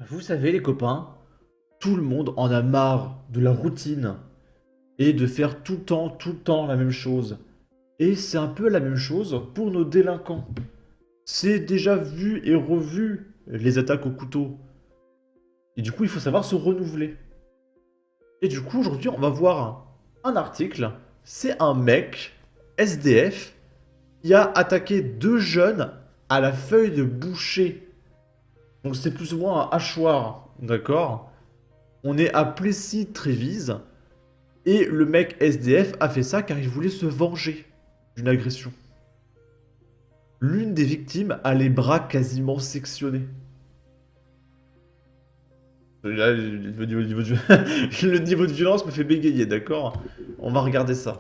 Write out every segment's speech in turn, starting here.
Vous savez, les copains, tout le monde en a marre de la routine et de faire tout le temps la même chose. Et c'est un peu la même chose pour nos délinquants. C'est déjà vu et revu les attaques au couteau. Et du coup, il faut savoir se renouveler. Et du coup, aujourd'hui, on va voir un article. C'est un mec, SDF, qui a attaqué deux jeunes à la feuille de boucher. Donc c'est plus ou moins un hachoir, d'accord? On est à Plessis-Trévise. Et le mec SDF a fait ça car il voulait se venger d'une agression. L'une des victimes a les bras quasiment sectionnés. Là, le niveau de violence me fait bégayer, d'accord? On va regarder ça.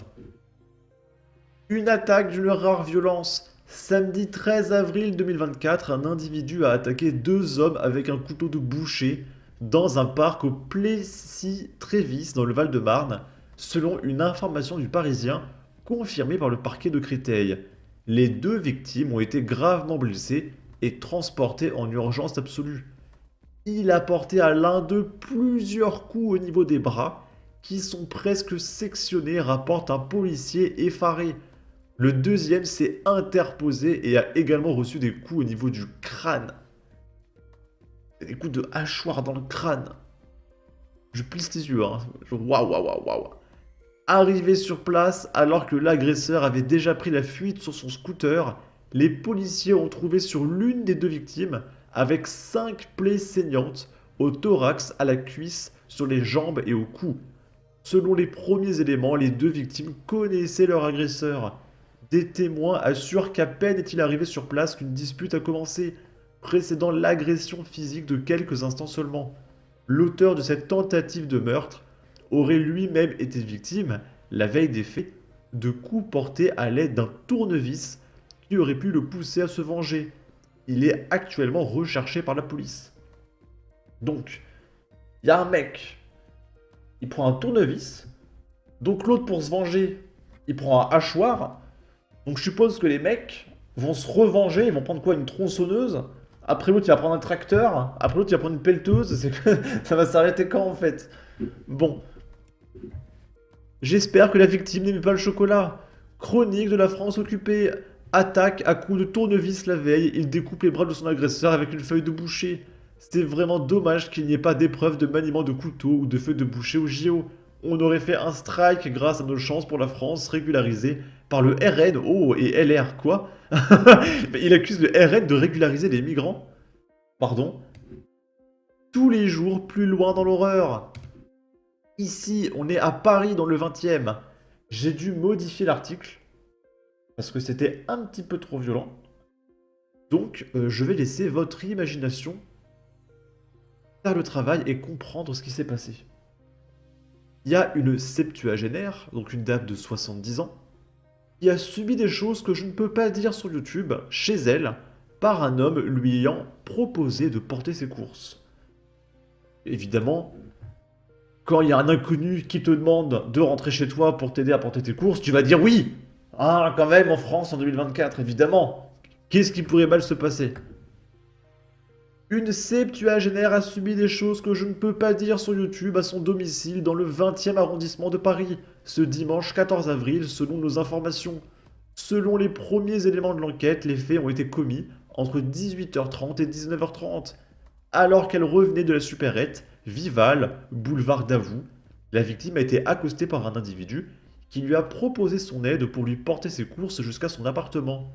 Une attaque d'une rare violence. Samedi 13 avril 2024, un individu a attaqué deux hommes avec un couteau de boucher dans un parc au Plessis-Trévis dans le Val-de-Marne, selon une information du Parisien confirmée par le parquet de Créteil. Les deux victimes ont été gravement blessées et transportées en urgence absolue. Il a porté à l'un d'eux plusieurs coups au niveau des bras, qui sont presque sectionnés, rapporte un policier effaré. Le deuxième s'est interposé et a également reçu des coups au niveau du crâne. Des coups de hachoir dans le crâne. Je plisse les yeux, hein. Waouh, waouh, waouh, waouh. Arrivé sur place, alors que l'agresseur avait déjà pris la fuite sur son scooter, les policiers ont trouvé sur l'une des deux victimes, avec 5 plaies saignantes, au thorax, à la cuisse, sur les jambes et au cou. Selon les premiers éléments, les deux victimes connaissaient leur agresseur. Des témoins assurent qu'à peine est-il arrivé sur place qu'une dispute a commencé, précédant l'agression physique de quelques instants seulement. L'auteur de cette tentative de meurtre aurait lui-même été victime, la veille des faits, de coups portés à l'aide d'un tournevis qui aurait pu le pousser à se venger. Il est actuellement recherché par la police. Donc, il y a un mec, il prend un tournevis, donc l'autre pour se venger, il prend un hachoir. Donc je suppose que les mecs vont se revenger, ils vont prendre quoi, une tronçonneuse. Après l'autre il va prendre un tracteur, après l'autre il va prendre une pelleteuse, ça va s'arrêter quand en fait? Bon, j'espère que la victime n'aimait pas le chocolat. Chronique de la France occupée. Attaque à coups de tournevis la veille, il découpe les bras de son agresseur avec une feuille de boucher. C'était vraiment dommage qu'il n'y ait pas d'épreuve de maniement de couteau ou de feuille de boucher au JO. On aurait fait un strike grâce à nos chances pour la France régularisée par le RN. Oh, et LR, quoi? Il accuse le RN de régulariser les migrants. Pardon? Tous les jours plus loin dans l'horreur. Ici, on est à Paris dans le 20e. J'ai dû modifier l'article parce que c'était un petit peu trop violent. Donc, je vais laisser votre imagination faire le travail et comprendre ce qui s'est passé. Il y a une septuagénaire, donc une dame de 70 ans, qui a subi des choses que je ne peux pas dire sur YouTube, chez elle, par un homme lui ayant proposé de porter ses courses. Évidemment, quand il y a un inconnu qui te demande de rentrer chez toi pour t'aider à porter tes courses, tu vas dire oui. Ah, quand même, en France, en 2024, évidemment. Qu'est-ce qui pourrait mal se passer? Une septuagénaire a subi des choses que je ne peux pas dire sur YouTube à son domicile dans le 20e arrondissement de Paris, ce dimanche 14 avril, selon nos informations. Selon les premiers éléments de l'enquête, les faits ont été commis entre 18h30 et 19h30. Alors qu'elle revenait de la supérette, Vival, boulevard Davout, la victime a été accostée par un individu qui lui a proposé son aide pour lui porter ses courses jusqu'à son appartement.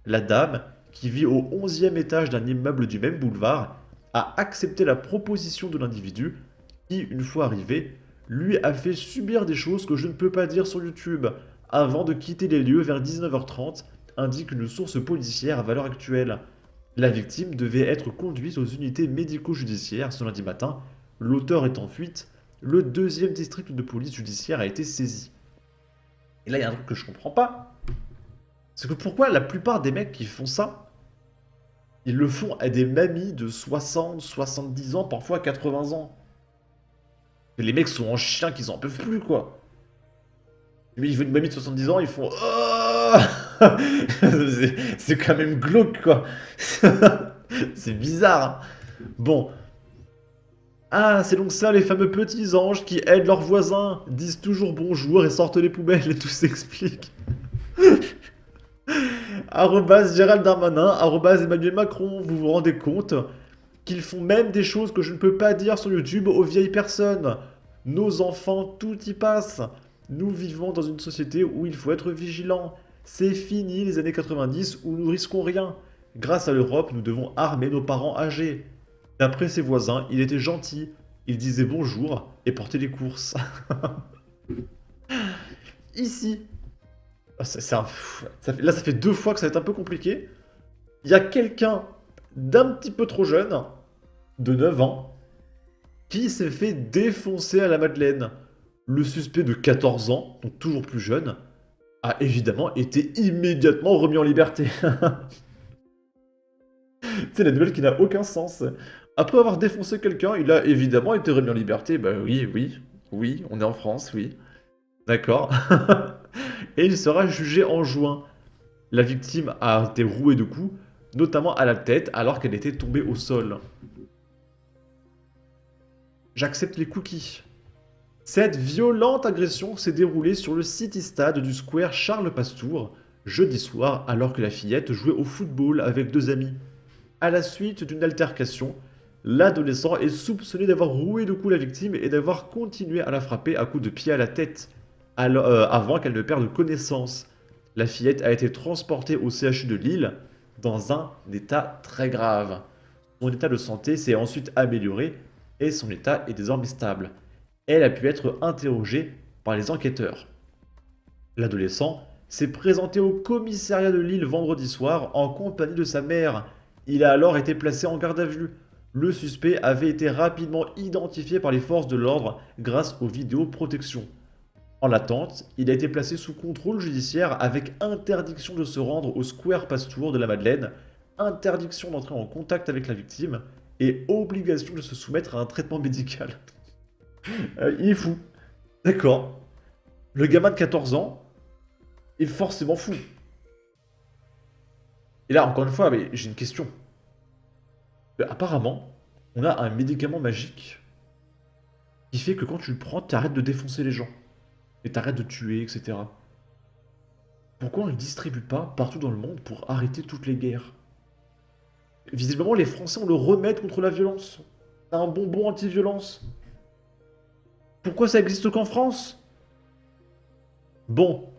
La dame, qui vit au 11e étage d'un immeuble du même boulevard, a accepté la proposition de l'individu qui, une fois arrivé, lui a fait subir des choses que je ne peux pas dire sur YouTube avant de quitter les lieux vers 19h30, indique une source policière à valeur actuelle. La victime devait être conduite aux unités médico-judiciaires ce lundi matin. L'auteur est en fuite. Le deuxième district de police judiciaire a été saisi. Et là, il y a un truc que je comprends pas. C'est que pourquoi la plupart des mecs qui font ça, ils le font à des mamies de 60, 70 ans, parfois 80 ans. Les mecs sont en chien qu'ils en peuvent plus, quoi. Mais ils veulent une mamie de 70 ans, ils font oh. C'est quand même glauque, quoi. C'est bizarre, hein. Bon, Ah, c'est donc ça les fameux petits anges qui aident leurs voisins, disent toujours bonjour et sortent les poubelles et tout s'explique. Arrobase Gérald Darmanin, arrobase Emmanuel Macron, vous vous rendez compte qu'ils font même des choses que je ne peux pas dire sur YouTube aux vieilles personnes. Nos enfants, tout y passe. Nous vivons dans une société où il faut être vigilant. C'est fini les années 90 où nous risquons rien. Grâce à l'Europe, nous devons armer nos parents âgés. D'après ses voisins, il était gentil. Il disait bonjour et portait les courses. Ici. Là, ça fait 2 fois que ça va être un peu compliqué. Il y a quelqu'un d'un petit peu trop jeune, de 9 ans, qui s'est fait défoncer à la Madeleine. Le suspect de 14 ans, donc toujours plus jeune, a évidemment été immédiatement remis en liberté. C'est la nouvelle qui n'a aucun sens. Après avoir défoncé quelqu'un, il a évidemment été remis en liberté. Bah oui, oui, oui, on est en France, oui. D'accord. Et il sera jugé en juin. La victime a été rouée de coups, notamment à la tête, alors qu'elle était tombée au sol. J'accepte les cookies. Cette violente agression s'est déroulée sur le City Stade du Square Charles Pastour, jeudi soir, alors que la fillette jouait au football avec 2 amis. À la suite d'une altercation, l'adolescent est soupçonné d'avoir roué de coups la victime et d'avoir continué à la frapper à coups de pied à la tête, avant qu'elle ne perde connaissance. La fillette a été transportée au CHU de Lille dans un état très grave. Son état de santé s'est ensuite amélioré et son état est désormais stable. Elle a pu être interrogée par les enquêteurs. L'adolescent s'est présenté au commissariat de Lille vendredi soir en compagnie de sa mère. Il a alors été placé en garde à vue. Le suspect avait été rapidement identifié par les forces de l'ordre grâce aux vidéoprotections. En attente, il a été placé sous contrôle judiciaire avec interdiction de se rendre au Square Pastour de la Madeleine, interdiction d'entrer en contact avec la victime et obligation de se soumettre à un traitement médical. Il est fou. D'accord. Le gamin de 14 ans est forcément fou. Et là, encore une fois, mais j'ai une question. Apparemment, on a un médicament magique qui fait que quand tu le prends, tu arrêtes de défoncer les gens. Et t'arrêtes de tuer, etc. Pourquoi on ne le distribue pas partout dans le monde pour arrêter toutes les guerres? Visiblement, les Français, on le remet contre la violence. C'est un bonbon anti-violence. Pourquoi ça existe qu'en France? Bon.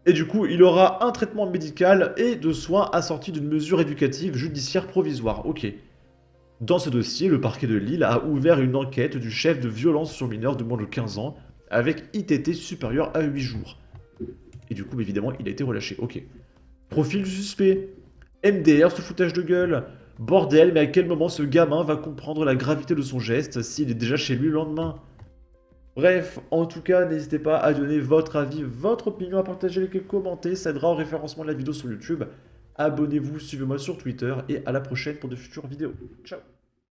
Et du coup, il aura un traitement médical et de soins assortis d'une mesure éducative judiciaire provisoire. Ok. Dans ce dossier, le parquet de Lille a ouvert une enquête du chef de violence sur mineurs de moins de 15 ans avec ITT supérieur à 8 jours. Et du coup, évidemment, il a été relâché. Ok. Profil du suspect. MDR sous foutage de gueule. Bordel, mais à quel moment ce gamin va comprendre la gravité de son geste s'il est déjà chez lui le lendemain? Bref, en tout cas, n'hésitez pas à donner votre avis, votre opinion, à partager, liker, commenter, ça aidera au référencement de la vidéo sur YouTube. Abonnez-vous, suivez-moi sur Twitter et à la prochaine pour de futures vidéos. Ciao!